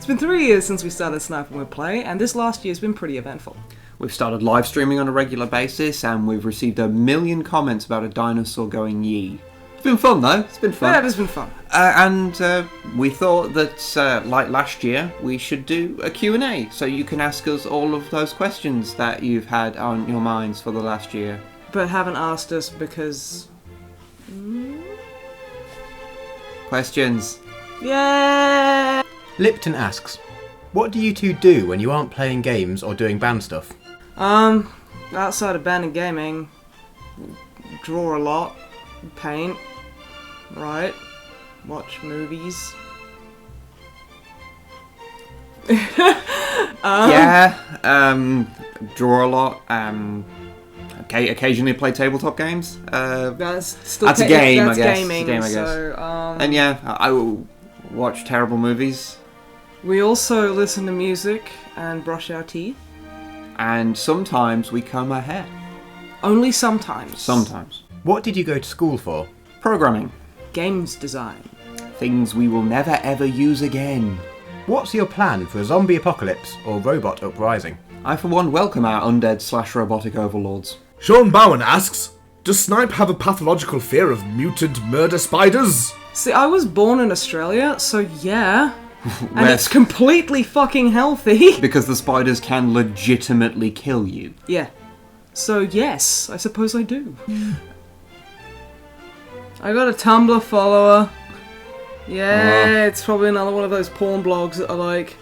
been 3 years since we started Snipe and Wib Play, and this last year's been pretty eventful. We've started live streaming on a regular basis, and we've received 1 million comments about a dinosaur going yee. It's been fun, though. It's been fun. Yeah, it has been fun. And we thought that, like last year, we should do a Q&A, so you can ask us all of those questions that you've had on your minds for the last year. But haven't asked us because... Questions. Yeah. Lipton asks, what do you two do when you aren't playing games or doing band stuff? Outside of band and gaming, draw a lot, paint, write, watch movies. Draw a lot, okay, occasionally play tabletop games. That's a game, that's I guess. Gaming, It's a game, I guess. So, And yeah, I will watch terrible movies. We also listen to music and brush our teeth. And sometimes we comb our hair. Only sometimes. Sometimes. What did you go to school for? Programming. Games design. Things we will never ever use again. What's your plan for a zombie apocalypse or robot uprising? I, for one, welcome our undead/robotic overlords. Sean Bowen asks, does Snipe have a pathological fear of mutant murder spiders? See, I was born in Australia, so yeah. And Where- it's completely fucking healthy. Because the spiders can legitimately kill you. Yeah. So yes, I suppose I do. I got a Tumblr follower. Yeah, it's probably another one of those porn blogs that are like,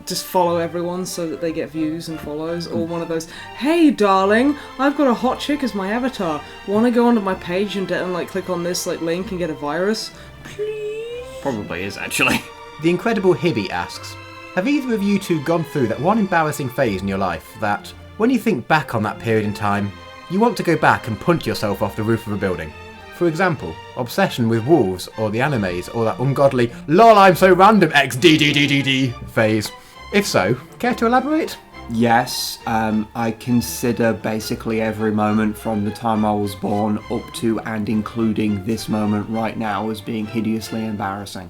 just follow everyone so that they get views and follows, or one of those, hey darling, I've got a hot chick as my avatar. Wanna go onto my page and like click on this like link and get a virus? Please? Probably is, actually. The Incredible Hibby asks, have either of you two gone through that one embarrassing phase in your life that, when you think back on that period in time, you want to go back and punch yourself off the roof of a building? For example, obsession with wolves, or the animes, or that ungodly LOL I'm so random XDDDDD phase. If so, care to elaborate? Yes, I consider basically every moment from the time I was born up to and including this moment right now as being hideously embarrassing.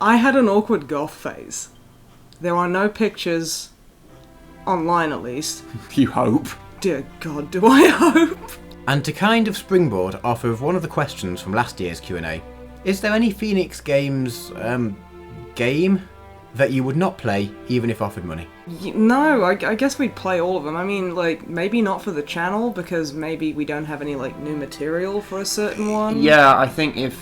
I had an awkward goth phase. There are no pictures, online at least. You hope. Dear God, do I hope? And to kind of springboard off of one of the questions from last year's Q&A, is there any Phoenix Games, game that you would not play even if offered money? No, I guess we'd play all of them. I mean, like, maybe not for the channel, because maybe we don't have any, like, new material for a certain one. Yeah, I think if...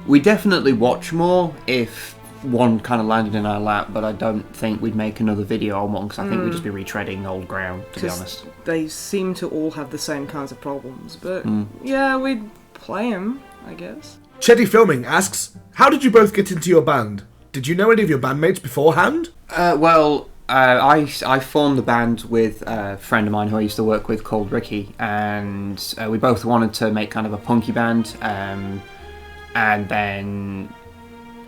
We definitely watch more if one kind of landed in our lap, but I don't think we'd make another video on one, because I think we'd just be retreading old ground, to be honest. They seem to all have the same kinds of problems, but yeah, we'd play them, I guess. Chetty Filming asks, how did you both get into your band? Did you know any of your bandmates beforehand? I formed the band with a friend of mine who I used to work with called Ricky, and we both wanted to make kind of a punky band, and then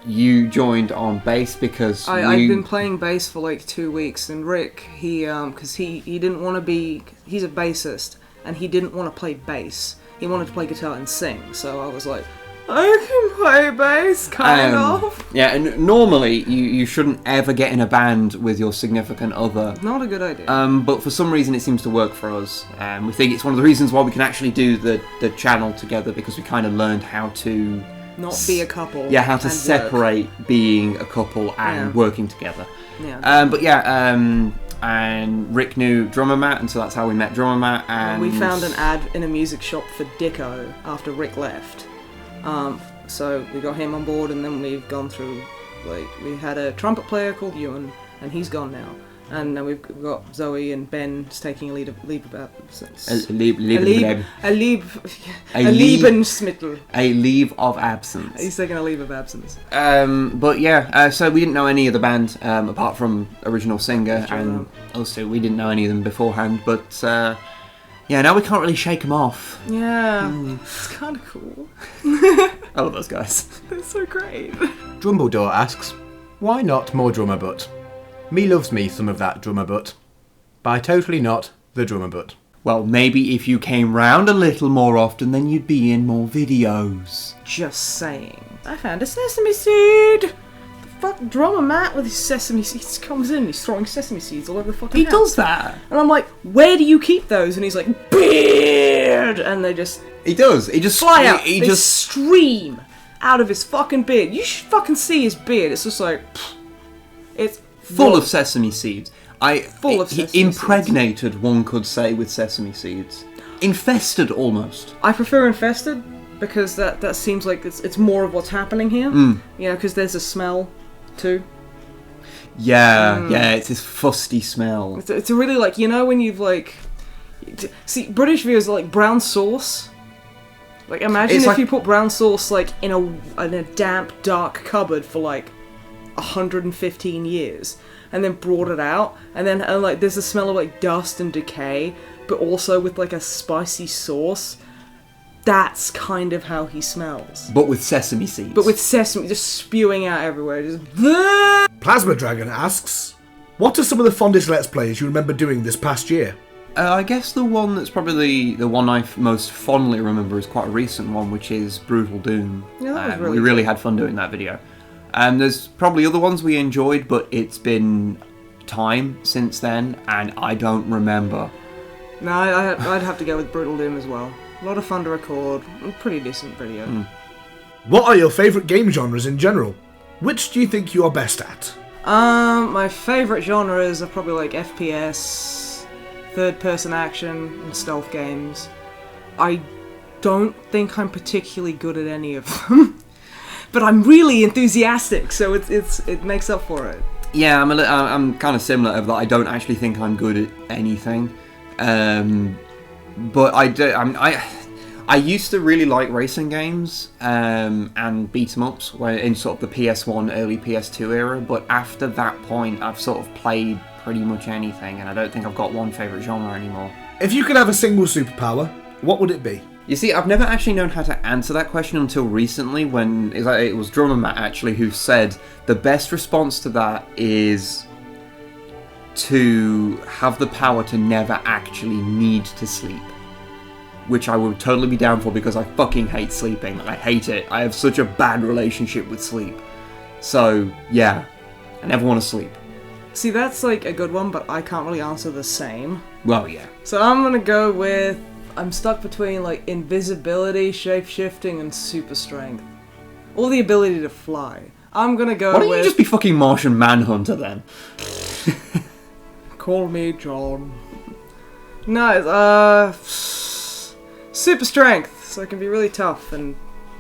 you joined on bass because I've been playing bass for like 2 weeks, and Rick, because he didn't want to be, he's a bassist, and he didn't want to play bass. He wanted to play guitar and sing, so I was like, I can play bass, kind of. Yeah, and normally you shouldn't ever get in a band with your significant other. Not a good idea. But for some reason it seems to work for us. We think it's one of the reasons why we can actually do the channel together, because we kind of learned how to... Not be a couple. Yeah, how to and separate work. being a couple and working together. Yeah. And Rick knew Drummer Matt, and so that's how we met Drummer Matt. And we found an ad in a music shop for Dicko after Rick left. So we got him on board, and then we've gone through, like, we had a trumpet player called Ewan, and he's gone now. And now we've got Zoe and Ben taking a leave of absence. A leave of absence. He's taking a leave of absence. But yeah, so we didn't know any of the band apart from original singer, and also we didn't know any of them beforehand. But yeah, now we can't really shake them off. Yeah, it's kind of cool. I love those guys. They're so great. Drumbledore asks, why not more drummer butt? Me loves me some of that drummer butt. By totally not the drummer butt. Well, maybe if you came round a little more often, then you'd be in more videos. Just saying. I found a sesame seed! The fuck? Drummer Matt with his sesame seeds comes in, he's throwing sesame seeds all over the fucking He house. does that. And I'm like, where do you keep those? And he's like, beard! And they just He does. He just fly out. He They just stream out of his fucking beard. You should fucking see his beard. It's just like, it's full of sesame seeds. Full of he sesame impregnated, one could say, with sesame seeds. Infested, almost. I prefer infested because that seems like it's more of what's happening here. You know, because there's a smell too. Yeah, it's this fusty smell. It's a really like, you know, when you've like, see, British viewers are like brown sauce. Like imagine It's if like- you put brown sauce like in a damp, dark cupboard for like 115 years, and then brought it out, and then like there's a smell of like dust and decay, but also with like a spicy sauce. That's kind of how he smells. But with sesame seeds. But with sesame just spewing out everywhere. Just Plasma Dragon asks, what are some of the fondest Let's Plays you remember doing this past year? I guess the one that's probably the one I most fondly remember is quite a recent one, which is Brutal Doom. Yeah, that was We really really had fun doing that video. There's probably other ones we enjoyed, but it's been time since then, and I don't remember. No, I'd have to go with Brutal Doom as well. A lot of fun to record. A pretty decent video. What are your favourite game genres in general? Which do you think you are best at? My favourite genres are probably like FPS, third-person action, and stealth games. I don't think I'm particularly good at any of them, but I'm really enthusiastic, so it makes up for it. Yeah, I'm kind of similar of that. I don't actually think I'm good at anything, but I used to really like racing games and beat 'em ups in sort of the PS1, early PS2 era. But after that point, I've sort of played pretty much anything, and I don't think I've got one favourite genre anymore. If you could have a single superpower, what would it be? You see, I've never actually known how to answer that question until recently, when it was Drummer Matt actually who said the best response to that is to have the power to never actually need to sleep. Which I would totally be down for, because I fucking hate sleeping. I hate it. I have such a bad relationship with sleep. So, yeah. I never want to sleep. See, that's like a good one, but I can't really answer the same. Well, yeah. So I'm gonna go with, I'm stuck between like invisibility, shape-shifting, and super strength. Or the ability to fly. I'm gonna go Why don't with... you just be fucking Martian Manhunter then? Call me John. No, super strength, so I can be really tough and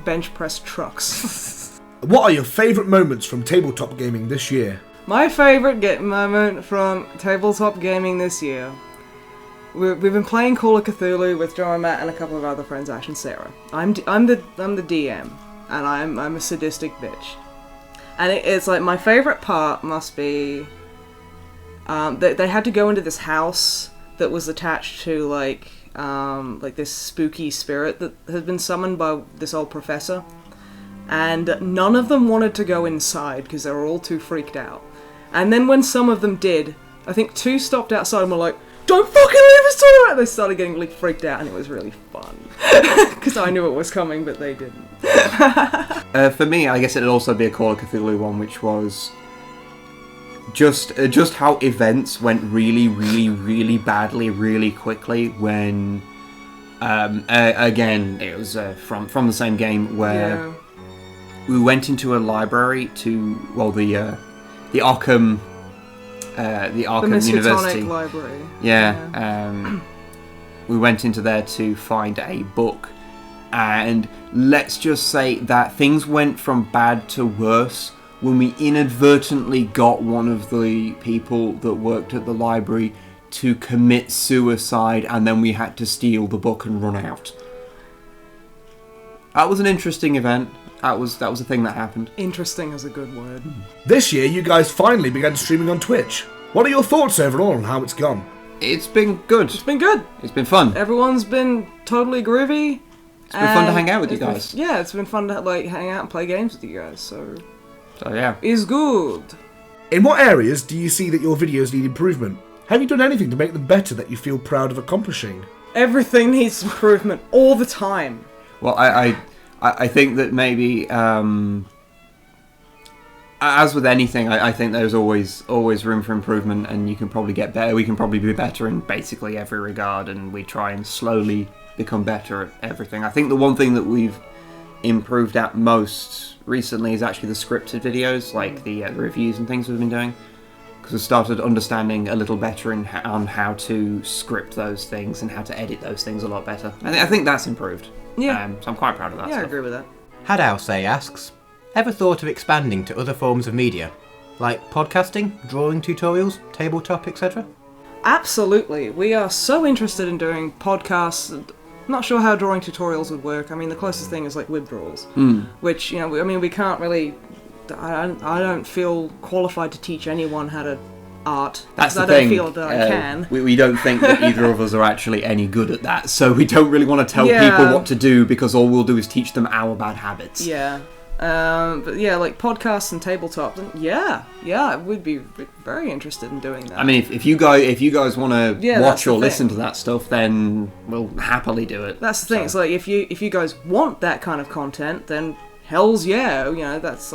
bench press trucks. What are your favourite moments from tabletop gaming this year? My favourite moment from tabletop gaming this year. We've been playing Call of Cthulhu with John and Matt and a couple of other friends, Ash and Sarah. I'm the DM, and I'm a sadistic bitch. And it's like my favourite part must be they had to go into this house that was attached to like this spooky spirit that had been summoned by this old professor, and none of them wanted to go inside because they were all too freaked out. And then when some of them did, I think 2 stopped outside and were like, "Don't fucking leave us to it!" They started getting like freaked out, and it was really fun because I knew it was coming, but they didn't. For me, I guess it'd also be a Call of Cthulhu one, which was just how events went really, really, really badly, really quickly when, again, it was from the same game where we went into a library to, well, the Arkham University Library. Yeah. We went into there to find a book, and let's just say that things went from bad to worse when we inadvertently got one of the people that worked at the library to commit suicide, and then we had to steal the book and run out. That was an interesting event. That was a thing that happened. Interesting is a good word. This year, you guys finally began streaming on Twitch. What are your thoughts overall on how it's gone? It's been good. It's been good. It's been fun. Everyone's been totally groovy. It's been fun to hang out with you guys. Yeah, it's been fun to like hang out and play games with you guys. So yeah. it's good. In what areas do you see that your videos need improvement? Have you done anything to make them better that you feel proud of accomplishing? Everything needs improvement all the time. Well, I think that maybe as with anything, I think there's always room for improvement, and you can probably get better. We can probably be better in basically every regard, and we try and slowly become better at everything. I think the one thing that we've improved at most recently is actually the scripted videos, like the reviews and things we've been doing, because we started understanding a little better on how to script those things and how to edit those things a lot better. I think that's improved. Yeah. So I'm quite proud of that. Yeah, I stuff. agree with that. Hadao asks, ever thought of expanding to other forms of media? Like podcasting, drawing tutorials, tabletop, etc.? Absolutely. We are so interested in doing podcasts. Not sure how drawing tutorials would work. I mean, the closest thing is like Wib draws, which, we can't really... I don't feel qualified to teach anyone how to art. That's the I thing. don't feel that I can. We don't think that either of us are actually any good at that, so we don't really want to tell people what to do, because all we'll do is teach them our bad habits. Yeah. But yeah, like podcasts and tabletop, then yeah, we'd be very interested in doing that. I mean, if you guys want to watch or the listen thing. to that stuff, then we'll happily do it. That's the thing. It's like if you guys want that kind of content, then hell's yeah, that's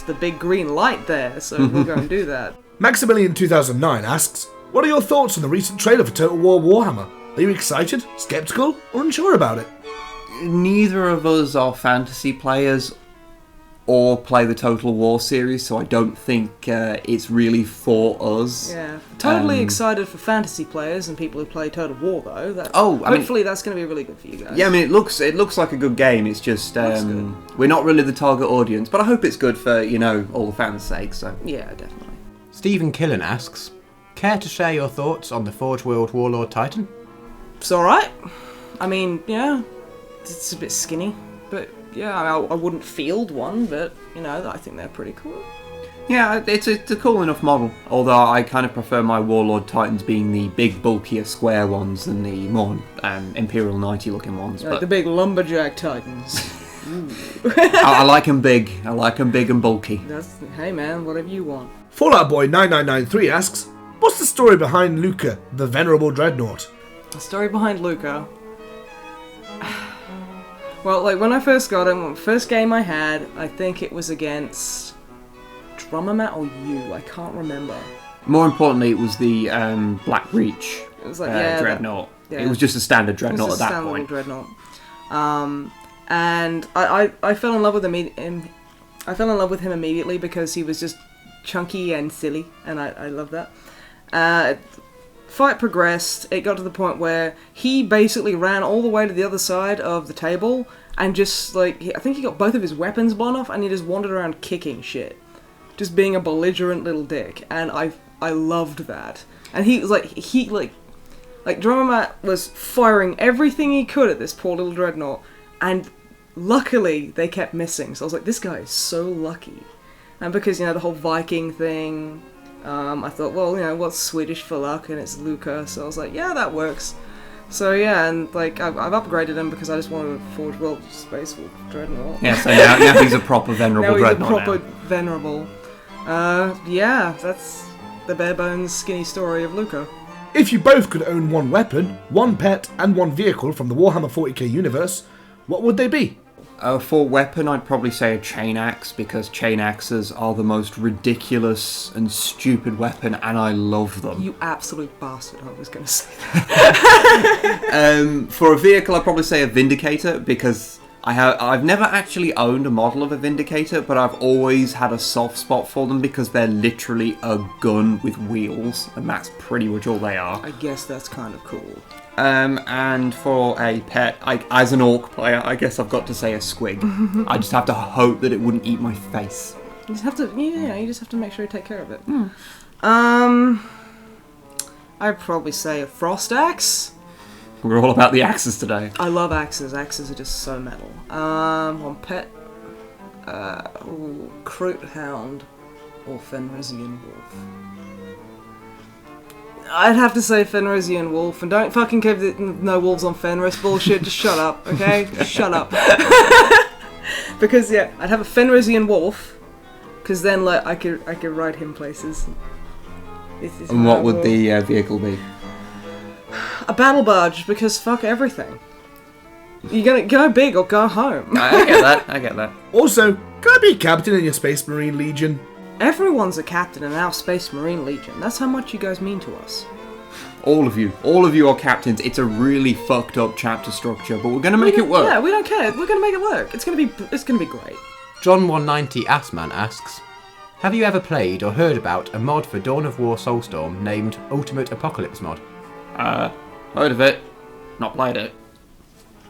the big green light there. So we'll go and do that. Maximilian 2009 asks, what are your thoughts on the recent trailer for Total War Warhammer? Are you excited, skeptical, or unsure about it? Neither of us are fantasy players or play the Total War series, so I don't think it's really for us. Yeah, totally excited for fantasy players and people who play Total War though. Hopefully that's going to be really good for you guys. Yeah, I mean it looks like a good game. It's just we're not really the target audience, but I hope it's good for all the fans' sake. So yeah, definitely. Stephen Killen asks, care to share your thoughts on the Forge World Warlord Titan? It's all right. I mean, yeah, it's a bit skinny, but yeah, I wouldn't field one, but I think they're pretty cool. Yeah, it's a cool enough model, although I kind of prefer my Warlord Titans being the big, bulkier, square ones than the more Imperial Knighty looking ones. Like the big lumberjack titans. I like them big. I like them big and bulky. Hey man, whatever you want. Fallout Boy 9993 asks, what's the story behind Luca, the venerable Dreadnought? The story behind Luca. Well, like when I first got him, first game I had, I think it was against Drummermat or you, I can't remember. More importantly, it was the Black Reach It was like Dreadnought. Yeah. It was just a standard Dreadnought at that standard point. Dreadnought. And I fell in love with him. I fell in love with him immediately because he was just chunky and silly, and I love that. Fight progressed. It got to the point where he basically ran all the way to the other side of the table and just I think he got both of his weapons blown off, and he just wandered around kicking shit, just being a belligerent little dick, and I loved that. And he was like Drummermat was firing everything he could at this poor little Dreadnought, and luckily they kept missing. So I was like, this guy is so lucky. And because the whole Viking thing. I thought, well, what's Swedish for luck? And it's Luca, so I was like, yeah, that works. So yeah, and I've upgraded him because I just wanted a Forge World Space Wolf Dreadnought. Yeah, so now he's a proper venerable Dreadnought. Now he's a proper venerable. Yeah, that's the bare bones skinny story of Luca. If you both could own one weapon, one pet, and one vehicle from the Warhammer 40k universe, what would they be? For weapon, I'd probably say a chain axe, because chain axes are the most ridiculous and stupid weapon, and I love them. You absolute bastard, I was going to say that. For a vehicle, I'd probably say a Vindicator, because I've never actually owned a model of a Vindicator, but I've always had a soft spot for them because they're literally a gun with wheels, and that's pretty much all they are. I guess that's kind of cool. And for a pet, as an orc player, I guess I've got to say a squig. I just have to hope that it wouldn't eat my face. You just have to, you just have to make sure you take care of it. I'd probably say a frost axe. We're all about the axes today. I love axes. Axes are just so metal. One pet, Croot Hound or Fenrisian Wolf. I'd have to say Fenrisian Wolf, and don't fucking give no wolves on Fenris bullshit. Just shut up, okay? Just shut up. Because yeah, I'd have a Fenrisian Wolf, because then I could ride him places. And what would the vehicle be? A battle barge, because fuck everything. You're gonna go big or go home. I get that. Also, Can I be a captain in your Space Marine Legion? Everyone's a captain in our Space Marine Legion. That's how much you guys mean to us. All of you are captains. It's a really fucked up chapter structure, but we're gonna make it work. Yeah, we don't care. We're gonna make it work. It's gonna be great. John190 Assman asks, have you ever played or heard about a mod for Dawn of War Soulstorm named Ultimate Apocalypse Mod? Heard of it. Not played it.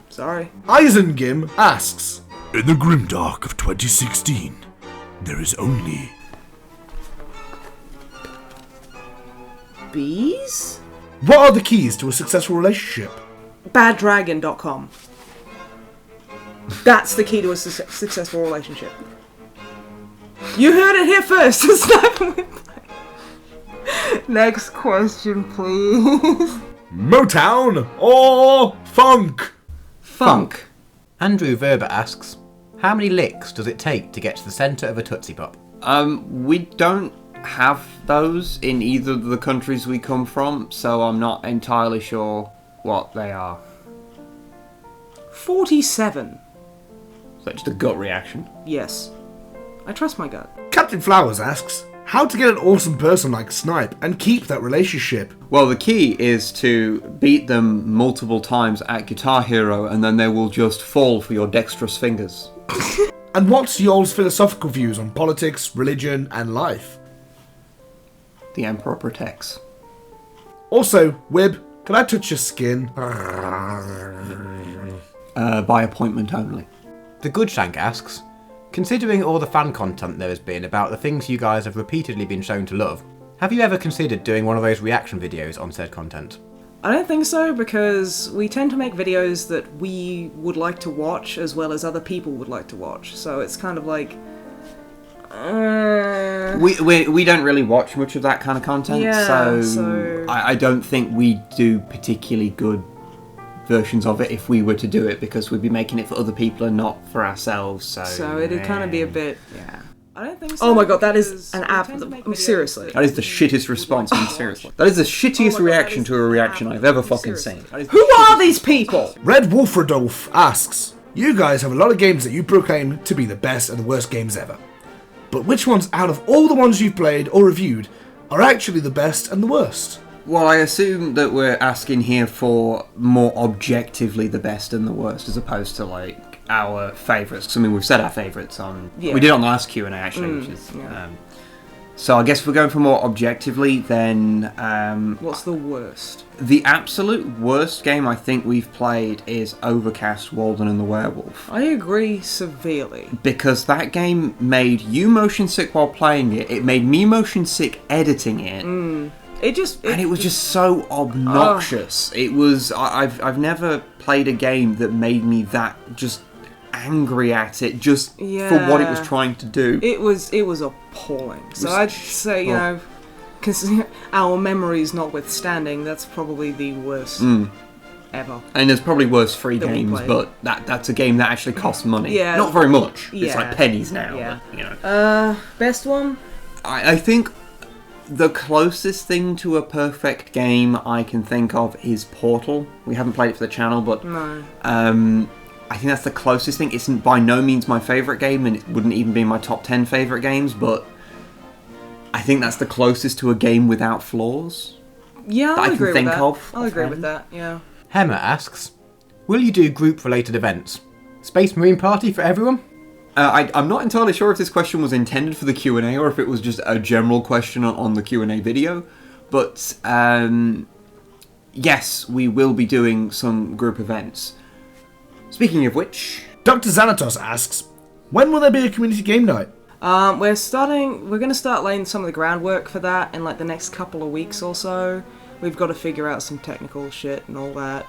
Sorry. Eisengim asks, in the grimdark of 2016, there is only... Bees? What are the keys to a successful relationship? Baddragon.com. That's the key to a successful relationship. You heard it here first. Snipe and Wib. Next question, please. Motown or funk? Funk. Andrew Verber asks, how many licks does it take to get to the centre of a Tootsie Pop? We don't have those in either of the countries we come from, so I'm not entirely sure what they are. 47. Is that just a gut reaction? Yes. I trust my gut. Captain Flowers asks, how to get an awesome person like Snipe and keep that relationship? Well, the key is to beat them multiple times at Guitar Hero, and then they will just fall for your dexterous fingers. And what's y'all's philosophical views on politics, religion, and life? The Emperor protects. Also, Wib, can I touch your skin? By appointment only. The Goodshank asks, considering all the fan content there has been about the things you guys have repeatedly been shown to love, have you ever considered doing one of those reaction videos on said content? I don't think so, because we tend to make videos that we would like to watch as well as other people would like to watch. So it's kind of like... We don't really watch much of that kind of content, Yeah, so I don't think we do particularly good versions of it if we were to do it, because we'd be making it for other people and not for ourselves. So it'd kind of be a bit... Yeah. I don't think so. Oh my god, that is an app. Seriously. That is the shittest response. I mean, seriously. That is the shittiest reaction to a reaction I've ever fucking seen. Who are these people? Red Wolfredolf asks, you guys have a lot of games that you proclaim to be the best and the worst games ever. But which ones out of all the ones you've played or reviewed are actually the best and the worst? Well, I assume that we're asking here for more objectively the best and the worst, as opposed to like our favourites. I mean, we've said our favourites on... Yeah. We did on the last Q&A actually, which is... So I guess if we're going for more objectively, then... What's the worst? The absolute worst game I think we've played is Overcast, Walden and the Werewolf. I agree severely. Because that game made you motion sick while playing it. It made me motion sick editing it. And it was just so obnoxious. It was... I've never played a game that made me that just angry at it just for what it was trying to do. It was appalling. So I'd say, you know, considering our memories notwithstanding, that's probably the worst ever. And there's probably worse free games, but that's a game that actually costs money. Yeah. Not very much. Yeah. It's like pennies now. Yeah. But, you know. Best one? I think the closest thing to a perfect game I can think of is Portal. We haven't played it for the channel, but No. I think that's the closest thing. It's by no means my favourite game, and it wouldn't even be in my top 10 favourite games, but I think that's the closest to a game without flaws. Yeah, that I can think of. I'll agree with that, yeah. Hemmer asks, will you do group-related events? Space Marine Party for everyone? I'm not entirely sure if this question was intended for the Q&A or if it was just a general question on the Q&A video, but yes, we will be doing some group events. Speaking of which... Dr. Xanatos asks, when will there be a community game night? We're going to start laying some of the groundwork for that in like the next couple of weeks or so. We've got to figure out some technical shit and all that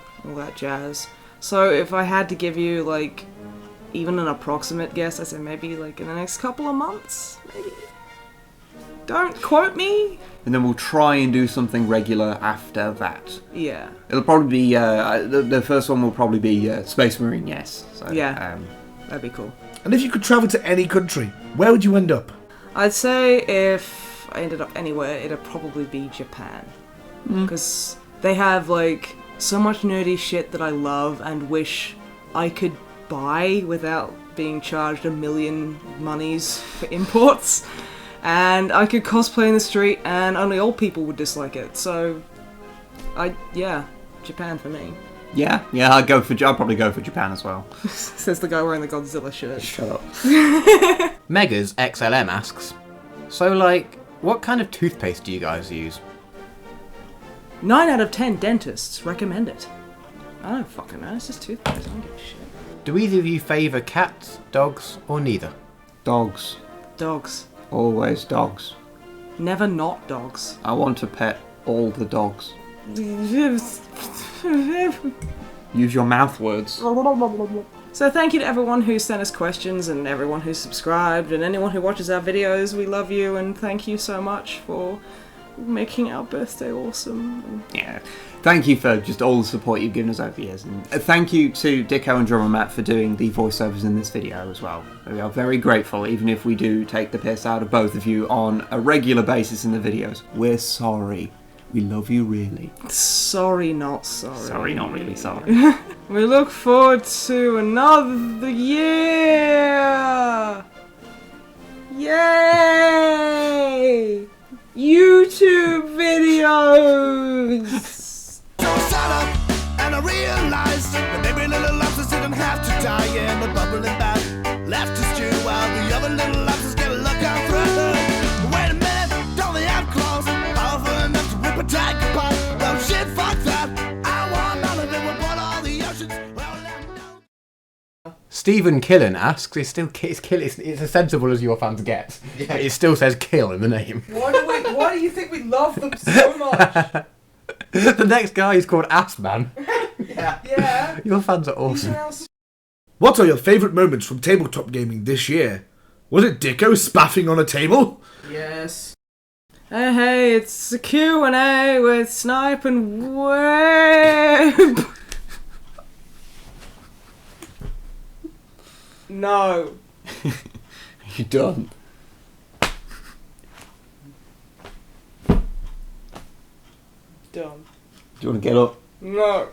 jazz. So if I had to give you like even an approximate guess, I'd say maybe like in the next couple of months, maybe. Don't quote me. And then we'll try and do something regular after that. Yeah. It'll probably be, the first one will probably be Space Marine, yes. So, yeah, that'd be cool. And if you could travel to any country, where would you end up? I'd say if I ended up anywhere, it'd probably be Japan. Because they have like so much nerdy shit that I love and wish I could buy without being charged a million monies for imports. And I could cosplay in the street and only old people would dislike it. So, Japan for me. Yeah, I'd probably go for Japan as well. Says the guy wearing the Godzilla shirt. Shut up. Megas XLM asks, so like, what kind of toothpaste do you guys use? 9 out of 10 dentists recommend it. I don't fucking know, it's just toothpaste, I don't give a shit. Do either of you favour cats, dogs, or neither? Dogs. Dogs. Always dogs. Never not dogs. I want to pet all the dogs. Use your mouth words. So thank you to everyone who sent us questions and everyone who subscribed and anyone who watches our videos. We love you and thank you so much for making our birthday awesome. Yeah. Thank you for just all the support you've given us over the years. And thank you to Dicko and Drummer Matt for doing the voiceovers in this video as well. We are very grateful, even if we do take the piss out of both of you on a regular basis in the videos. We're sorry. We love you really. Sorry, not sorry. Sorry, not really sorry. We look forward to another year! Yay! YouTube videos! So I sat up and I realized that every little lobster didn't have to die in the bubbling bath. Left to stew while the other little lobsters get a look out through. Wait a minute, don't they have claws? Powerful enough to rip a tiger apart. Well, shit, fuck that. I want none of it. We'll boil all the oceans. Well, no. Stephen Killen asks, it's as sensible as your fans get. Yeah. It still says kill in the name. Why do you think we love them so much? The next guy is called Assman. Yeah. Your fans are awesome. What are your favourite moments from tabletop gaming this year? Was it Dicko spaffing on a table? Yes. Hey, it's the Q&A with Snipe and Wib. No. You done? Done. Do you want to get up? No.